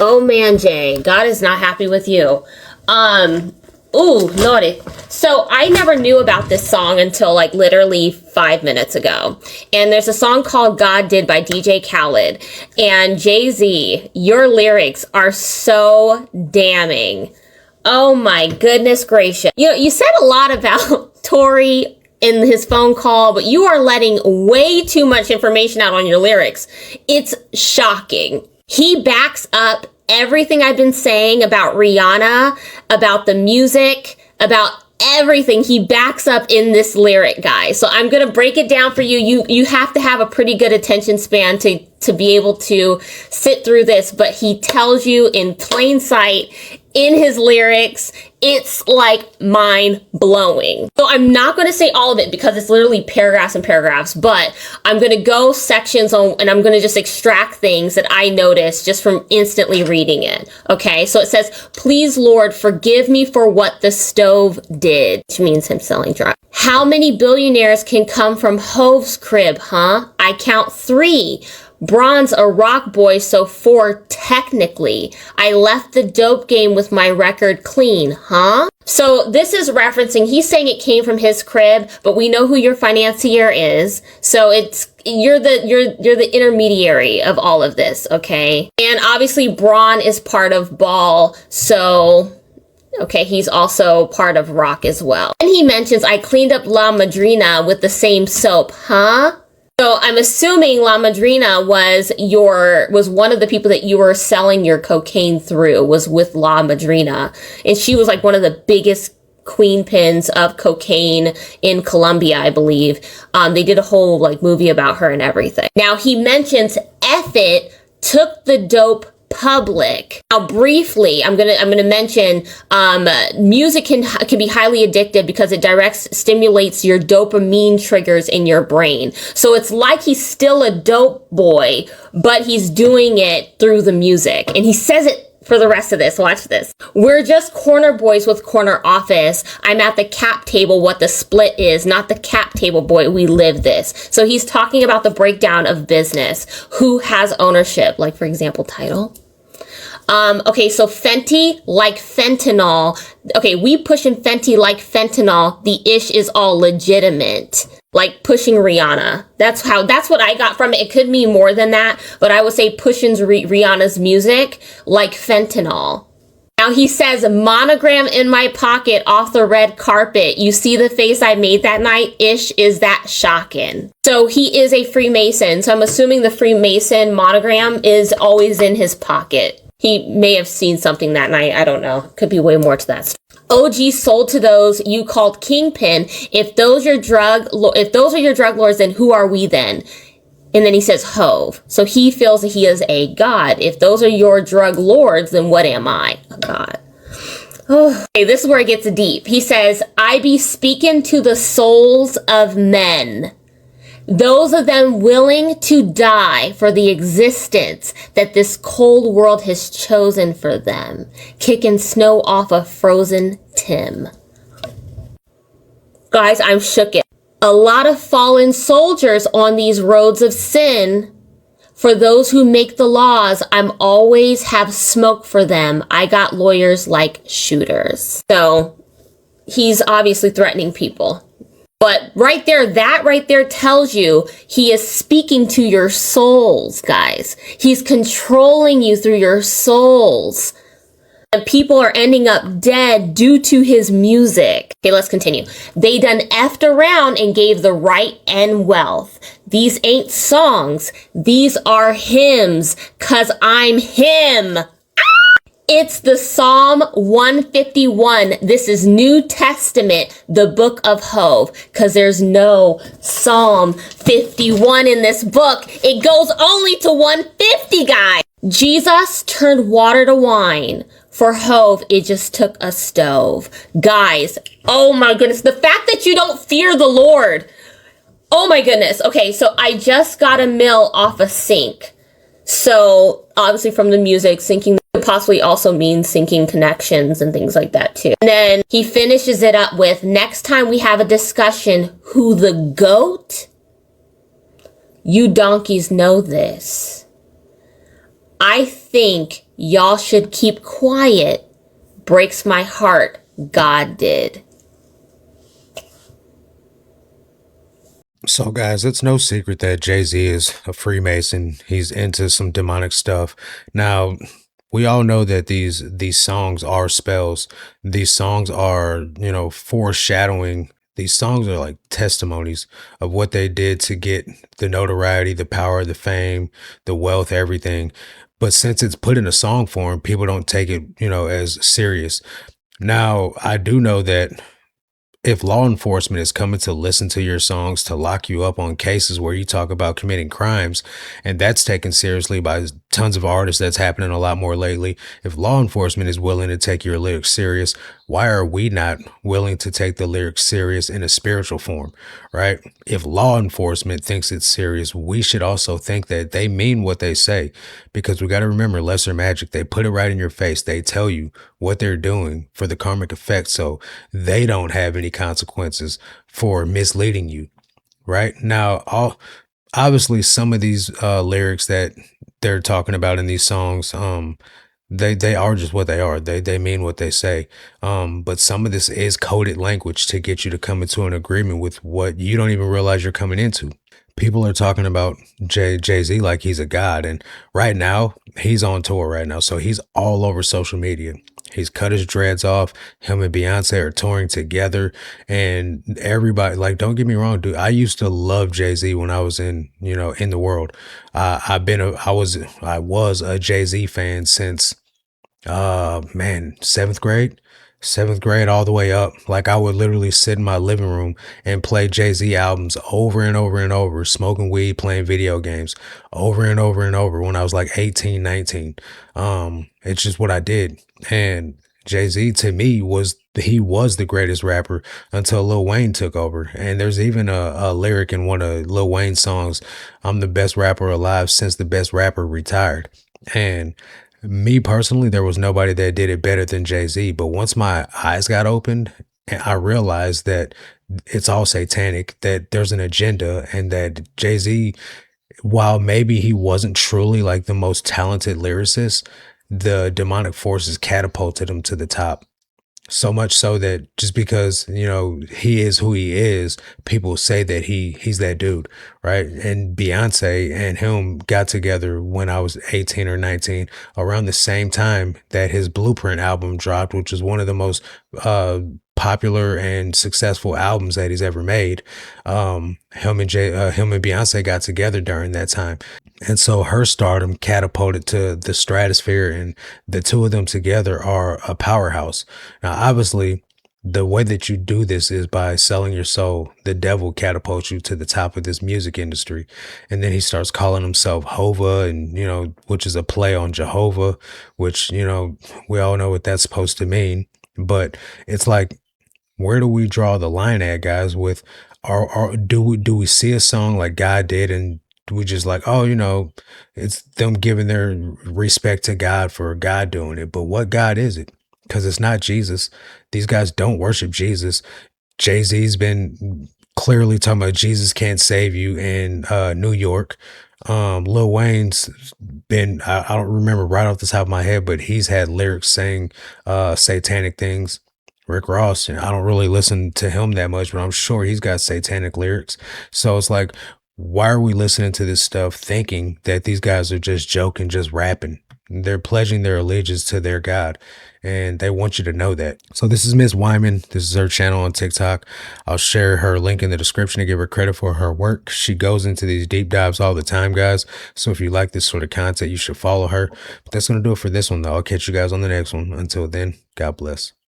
Oh man, Jay, God is not happy with you. Ooh, naughty. So I never knew about this song until like literally 5 minutes ago. And there's a song called God Did by DJ Khaled. And Jay-Z, your lyrics are so damning. Oh my goodness gracious. You know, you said a lot about Tory in his phone call, but you are letting way too much information out on your lyrics. It's shocking. He backs up everything I've been saying about Rihanna, about the music, about everything. He backs up in this lyric, guys. So I'm going to break it down for you. You have to have a pretty good attention span to be able to sit through this, but he tells you in plain sight in his lyrics. It's like mind blowing. So I'm not going to say all of it because it's literally paragraphs and paragraphs, but I'm going to go sections on, and I'm going to just extract things that I noticed just from instantly reading it. Okay. So it says, please, Lord, forgive me for what the stove did, which means him selling drugs. How many billionaires can come from Hove's crib, huh? I count 3. Bronze a rock boy, so 4 technically. I left the dope game with my record clean, huh? So this is referencing, he's saying it came from his crib, but we know who your financier is. So you're the intermediary of all of this, okay? And obviously Braun is part of Ball, so okay, he's also part of rock as well. And he mentions, I cleaned up La Madrina with the same soap, huh? So I'm assuming La Madrina was one of the people that you were selling your cocaine through, was with La Madrina. And she was like one of the biggest queen pins of cocaine in Colombia, I believe. They did a whole like movie about her and everything. Now he mentions Effet took the dope public. Now briefly, I'm gonna mention music can be highly addictive because it stimulates your dopamine triggers in your brain. So it's like he's still a dope boy, but he's doing it through the music. And he says it for the rest of this. Watch this. We're just corner boys with corner office. I'm at the cap table what the split is, not the cap table boy. We live this. So he's talking about the breakdown of business. Who has ownership? Like for example, title. Okay, so Fenty like fentanyl. Okay, we pushing Fenty like fentanyl. The ish is all legitimate. Like pushing Rihanna. That's what I got from it. It could mean more than that, but I would say pushing Rihanna's music like fentanyl. Now he says, monogram in my pocket off the red carpet. You see the face I made that night? Ish, is that shocking? So he is a Freemason. So I'm assuming the Freemason monogram is always in his pocket. He may have seen something that night. I don't know. Could be way more to that. OG sold to those you called kingpin. If those are your drug lords, then who are we then? And then he says Hove. So he feels that he is a god. If those are your drug lords, then what am I? A god. Oh, okay, this is where it gets deep. He says, I be speaking to the souls of men. Those of them willing to die for the existence that this cold world has chosen for them, kicking snow off a frozen Tim. Guys, I'm shook. A lot of fallen soldiers on these roads of sin. For those who make the laws, I'm always have smoke for them. I got lawyers like shooters. So he's obviously threatening people. But that right there tells you he is speaking to your souls, guys. He's controlling you through your souls. And people are ending up dead due to his music. Okay, let's continue. They done effed around and gave the right and wealth. These ain't songs. These are hymns, 'cause I'm him. It's the Psalm 151. This is New Testament, the book of Hove, because there's no Psalm 51 in this book. It goes only to 150, guys. Jesus turned water to wine. For Hove, it just took a stove. Guys, oh my goodness. The fact that you don't fear the Lord. Oh my goodness. Okay, so I just got a mill off a sink. So obviously from the music, syncing could possibly also mean syncing connections and things like that too. And then he finishes it up with, next time we have a discussion, who the goat? You donkeys know this. I think Y'all should keep quiet. Breaks my heart. God did. So, guys, it's no secret that Jay-Z is a Freemason. He's into some demonic stuff. Now, we all know that these songs are spells. These songs are, foreshadowing. These songs are like testimonies of what they did to get the notoriety, the power, the fame, the wealth, everything. But since it's put in a song form, people don't take it, as serious. Now, I do know that if law enforcement is coming to listen to your songs to lock you up on cases where you talk about committing crimes, and that's taken seriously by tons of artists, that's happening a lot more lately. If law enforcement is willing to take your lyrics serious, why are we not willing to take the lyrics serious in a spiritual form, right? If law enforcement thinks it's serious, we should also think that they mean what they say, because we got to remember lesser magic. They put it right in your face. They tell you what they're doing for the karmic effect, so they don't have any consequences for misleading you. Right now, obviously some of these lyrics that they're talking about in these songs, they are just what they are. They mean what they say. But some of this is coded language to get you to come into an agreement with what you don't even realize you're coming into. People are talking about Jay-Z like he's a god, and right now he's on tour right now, so he's all over social media. He's cut his dreads off. Him and Beyonce are touring together, and everybody, like, don't get me wrong, dude. I used to love Jay-Z when I was in the world. I was a Jay-Z fan since man, seventh grade all the way up. Like, I would literally sit in my living room and play Jay-Z albums over and over and over, smoking weed, playing video games over and over and over when I was like 18, 19. It's just what I did. And Jay-Z to me he was the greatest rapper until Lil Wayne took over. And there's even a lyric in one of Lil Wayne's songs, "I'm the best rapper alive since the best rapper retired." And me personally, there was nobody that did it better than Jay-Z. But once my eyes got opened, and I realized that it's all satanic, that there's an agenda, and that Jay-Z, while maybe he wasn't truly like the most talented lyricist, the demonic forces catapulted him to the top. So much so that just because, he is who he is, people say that he's that dude, right? And Beyonce and him got together when I was 18 or 19, around the same time that his Blueprint album dropped, which is one of the most popular and successful albums that he's ever made. Him and Beyonce got together during that time. And so her stardom catapulted to the stratosphere, and the two of them together are a powerhouse. Now, obviously, the way that you do this is by selling your soul. The devil catapults you to the top of this music industry. And then he starts calling himself Hova, and, which is a play on Jehovah, which, we all know what that's supposed to mean. But it's like, where do we draw the line at, guys? With do we see a song like God did, and we just like, oh, it's them giving their respect to God for God doing it? But what God is it? Because it's not Jesus. These guys don't worship Jesus. Jay-Z's been clearly talking about Jesus can't save you in New York. Lil Wayne's been, I don't remember right off the top of my head, but he's had lyrics saying satanic things. Rick Ross, I don't really listen to him that much, but I'm sure he's got satanic lyrics. So it's like, why are we listening to this stuff thinking that these guys are just joking, just rapping? They're pledging their allegiance to their God, and they want you to know that. So this is Miss Wyman. This is her channel on TikTok. I'll share her link in the description to give her credit for her work. She goes into these deep dives all the time, guys. So if you like this sort of content, you should follow her. But that's going to do it for this one, though. I'll catch you guys on the next one. Until then, God bless.